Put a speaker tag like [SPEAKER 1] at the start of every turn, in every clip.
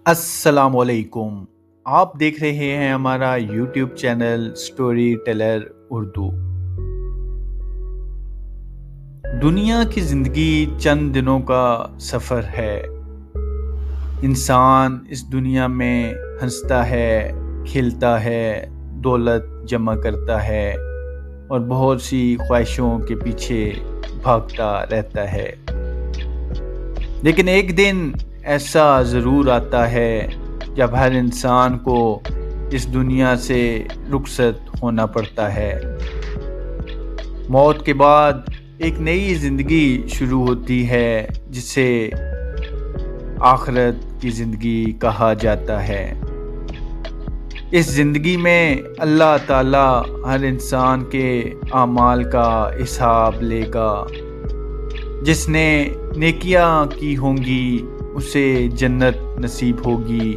[SPEAKER 1] السلام علیکم۔ آپ دیکھ رہے ہیں ہمارا YouTube channel storyteller Urdu. دنیا کی زندگی چند دنوں کا سفر ہے۔ انسان اس دنیا میں ہنستا ہے، کھیلتا ہے، دولت جمع کرتا ہے اور بہت سی خواہشوں کے پیچھے بھاگتا رہتا ہے۔ لیکن ایک دن ایسا ضرور آتا ہے جب ہر انسان کو اس دنیا سے رخصت ہونا پڑتا ہے۔ موت کے بعد ایک نئی زندگی شروع ہوتی ہے جسے آخرت کی زندگی کہا جاتا ہے۔ اس زندگی میں اللہ تعالی ہر انسان کے اعمال کا حساب لے گا۔ جس نے نیکیاں کی ہوں گی اسے جنت نصیب ہوگی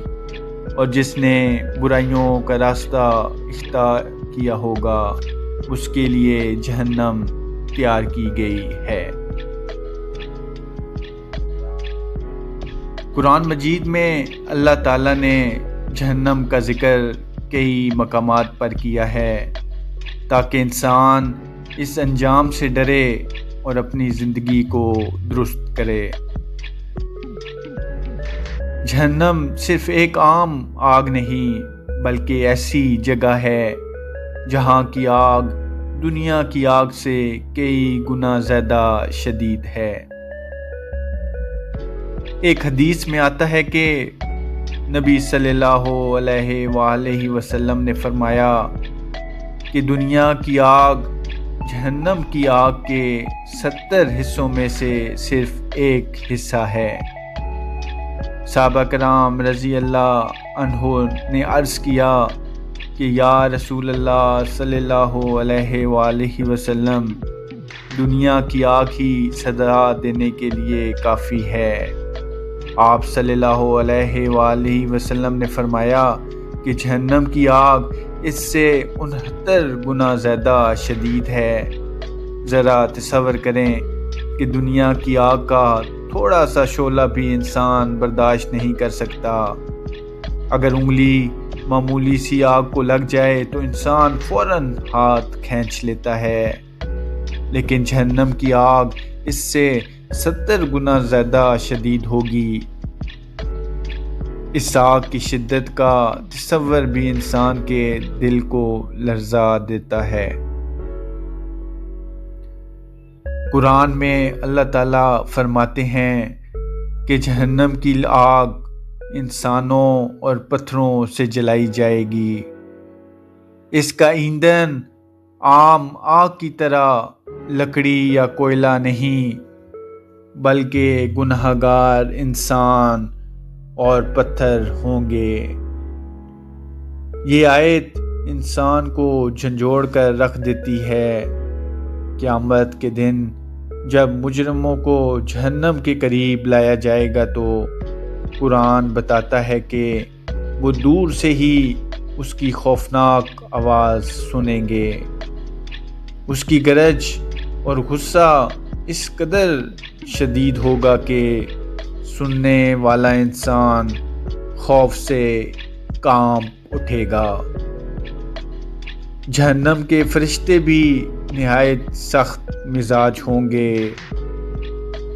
[SPEAKER 1] اور جس نے برائیوں کا راستہ اختیار کیا ہوگا اس کے لیے جہنم تیار کی گئی ہے۔ قرآن مجید میں اللہ تعالیٰ نے جہنم کا ذکر کئی مقامات پر کیا ہے تاکہ انسان اس انجام سے ڈرے اور اپنی زندگی کو درست کرے۔ جہنم صرف ایک عام آگ نہیں بلکہ ایسی جگہ ہے جہاں کی آگ دنیا کی آگ سے کئی گنا زیادہ شدید ہے۔ ایک حدیث میں آتا ہے کہ نبی صلی اللہ علیہ وآلہ وسلم نے فرمایا کہ دنیا کی آگ جہنم کی آگ کے 70 حصوں میں سے صرف ایک حصہ ہے۔ صحابہ کرام رضی اللہ عنہ نے عرض کیا کہ یا رسول اللہ صلی اللہ علیہ وآلہ وسلم، دنیا کی آگ ہی سزا دینے کے لیے کافی ہے۔ آپ صلی اللہ علیہ وآلہ وسلم نے فرمایا کہ جہنم کی آگ اس سے 69 گنا زیادہ شدید ہے۔ ذرا تصور کریں کہ دنیا کی آگ کا تھوڑا سا شعلہ بھی انسان برداشت نہیں کر سکتا۔ اگر انگلی معمولی سی آگ کو لگ جائے تو انسان فوراً ہاتھ کھینچ لیتا ہے، لیکن جہنم کی آگ اس سے 70 گنا زیادہ شدید ہوگی۔ اس آگ کی شدت کا تصور بھی انسان کے دل کو لرزا دیتا ہے۔ قرآن میں اللہ تعالیٰ فرماتے ہیں کہ جہنم کی آگ انسانوں اور پتھروں سے جلائی جائے گی۔ اس کا ایندھن عام آگ کی طرح لکڑی یا کوئلہ نہیں بلکہ گنہگار انسان اور پتھر ہوں گے۔ یہ آیت انسان کو جھنجھوڑ کر رکھ دیتی ہے۔ قیامت کے دن جب مجرموں کو جہنم کے قریب لایا جائے گا تو قرآن بتاتا ہے کہ وہ دور سے ہی اس کی خوفناک آواز سنیں گے۔ اس کی گرج اور غصہ اس قدر شدید ہوگا کہ سننے والا انسان خوف سے کانپ اٹھے گا۔ جہنم کے فرشتے بھی نہایت سخت مزاج ہوں گے۔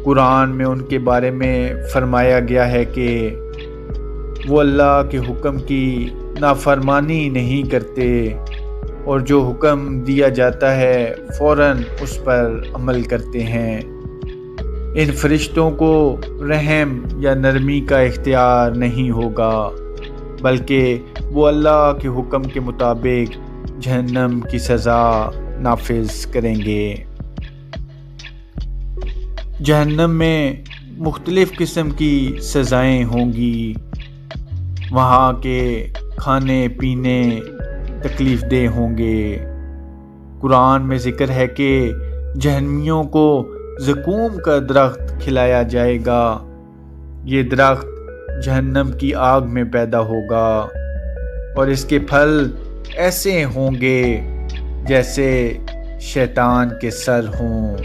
[SPEAKER 1] قرآن میں ان کے بارے میں فرمایا گیا ہے کہ وہ اللہ کے حکم کی نافرمانی نہیں کرتے اور جو حکم دیا جاتا ہے فوراً اس پر عمل کرتے ہیں۔ ان فرشتوں کو رحم یا نرمی کا اختیار نہیں ہوگا بلکہ وہ اللہ کے حکم کے مطابق جہنم کی سزا نافذ کریں گے۔ جہنم میں مختلف قسم کی سزائیں ہوں گی۔ وہاں کے کھانے پینے تکلیف دہ ہوں گے۔ قرآن میں ذکر ہے کہ جہنمیوں کو زقوم کا درخت کھلایا جائے گا۔ یہ درخت جہنم کی آگ میں پیدا ہوگا اور اس کے پھل ایسے ہوں گے جیسے شیطان کے سر ہوں۔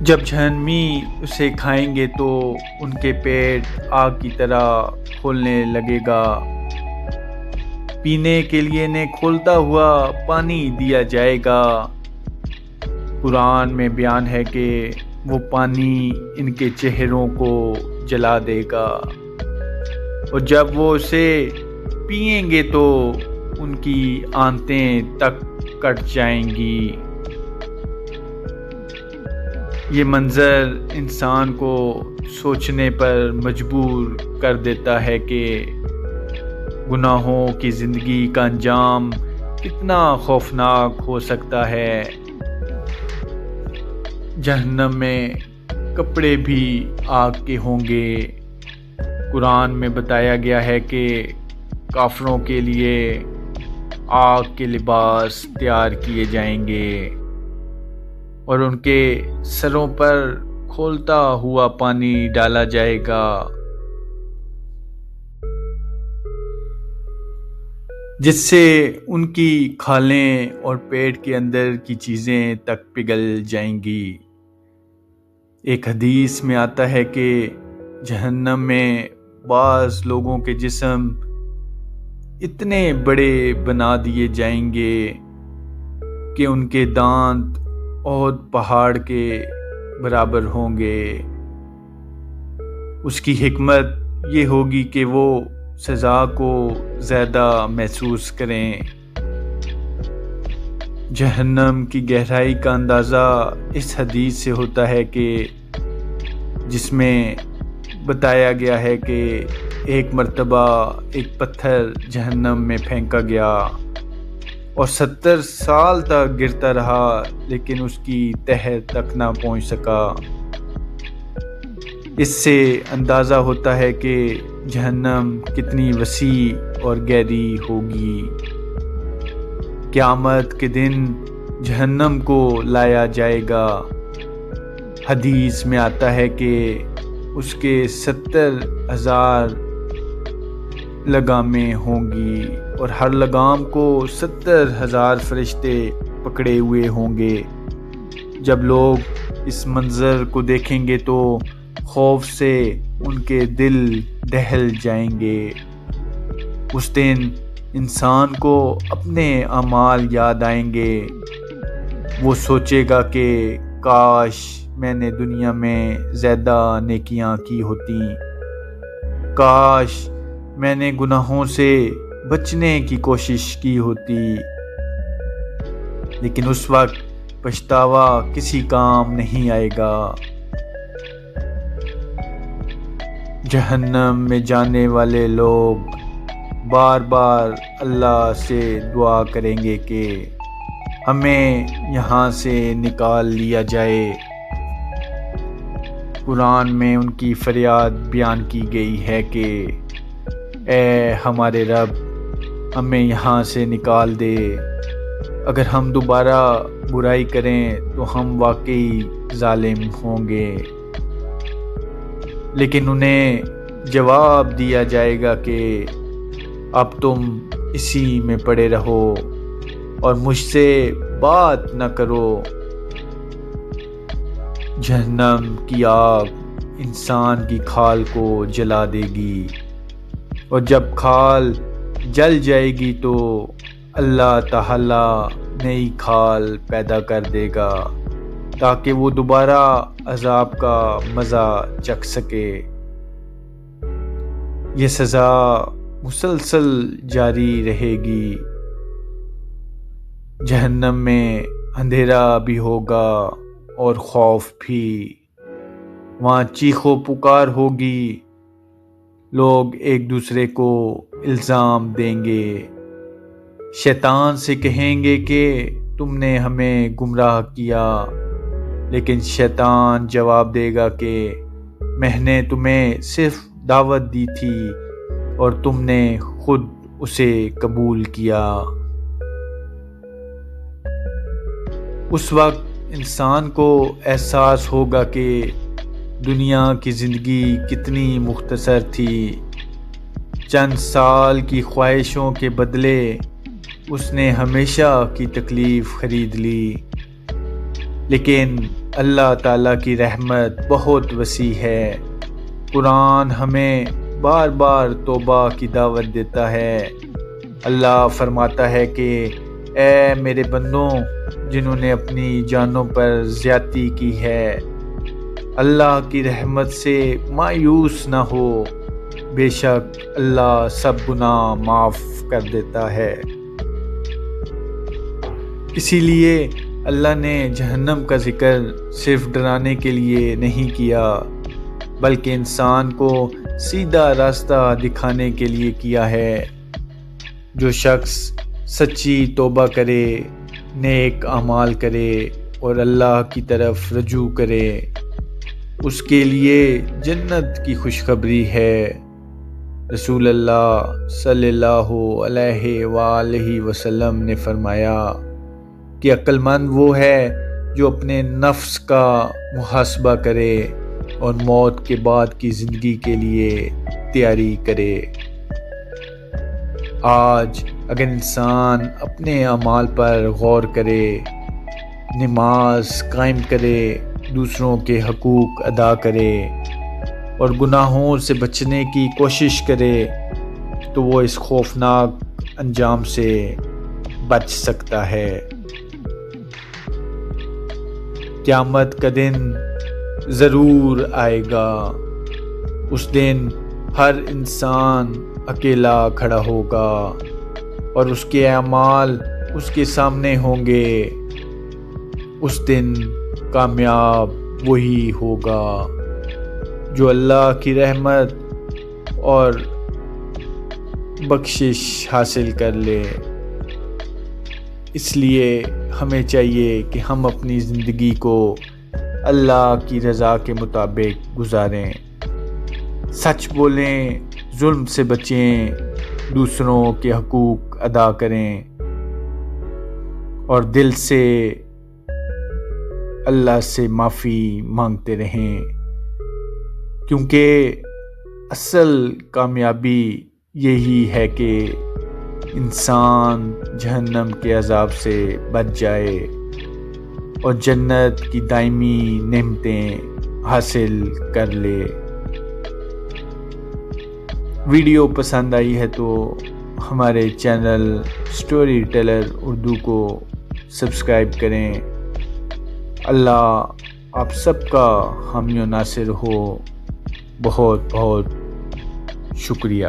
[SPEAKER 1] جب جہنمی اسے کھائیں گے تو ان کے پیٹ آگ کی طرح کھولنے لگے گا، پینے کے لیے انہیں کھولتا ہوا پانی دیا جائے گا۔ قرآن میں بیان ہے کہ وہ پانی ان کے چہروں کو جلا دے گا، اور جب وہ اسے پئیں گے تو ان کی آنتیں تک کٹ جائیں گی۔ یہ منظر انسان کو سوچنے پر مجبور کر دیتا ہے کہ گناہوں کی زندگی کا انجام کتنا خوفناک ہو سکتا ہے۔ جہنم میں کپڑے بھی آگ کے ہوں گے۔ قرآن میں بتایا گیا ہے کہ کافروں کے لیے آگ کے لباس تیار کیے جائیں گے اور ان کے سروں پر کھولتا ہوا پانی ڈالا جائے گا، جس سے ان کی کھالیں اور پیٹ کے اندر کی چیزیں تک پگھل جائیں گی۔ ایک حدیث میں آتا ہے کہ جہنم میں بعض لوگوں کے جسم اتنے بڑے بنا دیے جائیں گے کہ ان کے دانت احد پہاڑ کے برابر ہوں گے۔ اس کی حکمت یہ ہوگی کہ وہ سزا کو زیادہ محسوس کریں۔ جہنم کی گہرائی کا اندازہ اس حدیث سے ہوتا ہے کہ جس میں بتایا گیا ہے کہ ایک مرتبہ ایک پتھر جہنم میں پھینکا گیا اور 70 سال تک گرتا رہا، لیکن اس کی تہہ تک نہ پہنچ سکا۔ اس سے اندازہ ہوتا ہے کہ جہنم کتنی وسیع اور گہری ہوگی۔ قیامت کے دن جہنم کو لایا جائے گا۔ حدیث میں آتا ہے کہ اس کے 70,000 لگامیں ہوں گی اور ہر لگام کو 70,000 فرشتے پکڑے ہوئے ہوں گے۔ جب لوگ اس منظر کو دیکھیں گے تو خوف سے ان کے دل دہل جائیں گے۔ اس دن انسان کو اپنے اعمال یاد آئیں گے۔ وہ سوچے گا کہ کاش میں نے دنیا میں زیادہ نیکیاں کی ہوتی، کاش میں نے گناہوں سے بچنے کی کوشش کی ہوتی، لیکن اس وقت پچھتاوا کسی کام نہیں آئے گا۔ جہنم میں جانے والے لوگ بار بار اللہ سے دعا کریں گے کہ ہمیں یہاں سے نکال لیا جائے۔ قرآن میں ان کی فریاد بیان کی گئی ہے کہ اے ہمارے رب، ہمیں یہاں سے نکال دے، اگر ہم دوبارہ برائی کریں تو ہم واقعی ظالم ہوں گے۔ لیکن انہیں جواب دیا جائے گا کہ اب تم اسی میں پڑے رہو اور مجھ سے بات نہ کرو۔ جہنم کی آگ انسان کی کھال کو جلا دے گی، اور جب کھال جل جائے گی تو اللہ تعالی نئی کھال پیدا کر دے گا تاکہ وہ دوبارہ عذاب کا مزہ چکھ سکے۔ یہ سزا مسلسل جاری رہے گی۔ جہنم میں اندھیرا بھی ہوگا اور خوف بھی، وہاں چیخ و پکار ہوگی، لوگ ایک دوسرے کو الزام دیں گے، شیطان سے کہیں گے کہ تم نے ہمیں گمراہ کیا، لیکن شیطان جواب دے گا کہ میں نے تمہیں صرف دعوت دی تھی اور تم نے خود اسے قبول کیا۔ اس وقت انسان کو احساس ہوگا کہ دنیا کی زندگی کتنی مختصر تھی، چند سال کی خواہشوں کے بدلے اس نے ہمیشہ کی تکلیف خرید لی۔ لیکن اللہ تعالیٰ کی رحمت بہت وسیع ہے۔ قرآن ہمیں بار بار توبہ کی دعوت دیتا ہے۔ اللہ فرماتا ہے کہ اے میرے بندوں جنہوں نے اپنی جانوں پر زیادتی کی ہے، اللہ کی رحمت سے مایوس نہ ہو، بے شک اللہ سب گناہ معاف کر دیتا ہے۔ اسی لیے اللہ نے جہنم کا ذکر صرف ڈرانے کے لیے نہیں کیا، بلکہ انسان کو سیدھا راستہ دکھانے کے لیے کیا ہے۔ جو شخص سچی توبہ کرے، نیک اعمال کرے اور اللہ کی طرف رجوع کرے، اس کے لیے جنت کی خوشخبری ہے۔ رسول اللہ صلی اللہ علیہ وآلہ وسلم نے فرمایا کہ عقل مند وہ ہے جو اپنے نفس کا محاسبہ کرے اور موت کے بعد کی زندگی کے لیے تیاری کرے۔ آج اگر انسان اپنے اعمال پر غور کرے، نماز قائم کرے، دوسروں کے حقوق ادا کرے اور گناہوں سے بچنے کی کوشش کرے تو وہ اس خوفناک انجام سے بچ سکتا ہے۔ قیامت کا دن ضرور آئے گا۔ اس دن ہر انسان اکیلا کھڑا ہوگا اور اس کے اعمال اس کے سامنے ہوں گے۔ اس دن کامیاب وہی ہوگا جو اللہ کی رحمت اور بخشش حاصل کر لے۔ اس لیے ہمیں چاہیے کہ ہم اپنی زندگی کو اللہ کی رضا کے مطابق گزاریں، سچ بولیں، ظلم سے بچیں، دوسروں کے حقوق ادا کریں اور دل سے اللہ سے معافی مانگتے رہیں، کیونکہ اصل کامیابی یہی ہے کہ انسان جہنم کے عذاب سے بچ جائے اور جنت کی دائمی نعمتیں حاصل کر لے۔ ویڈیو پسند آئی ہے تو ہمارے چینل سٹوری ٹیلر اردو کو سبسکرائب کریں۔ اللہ آپ سب کا حامی و ناصر ہو۔ بہت بہت شکریہ۔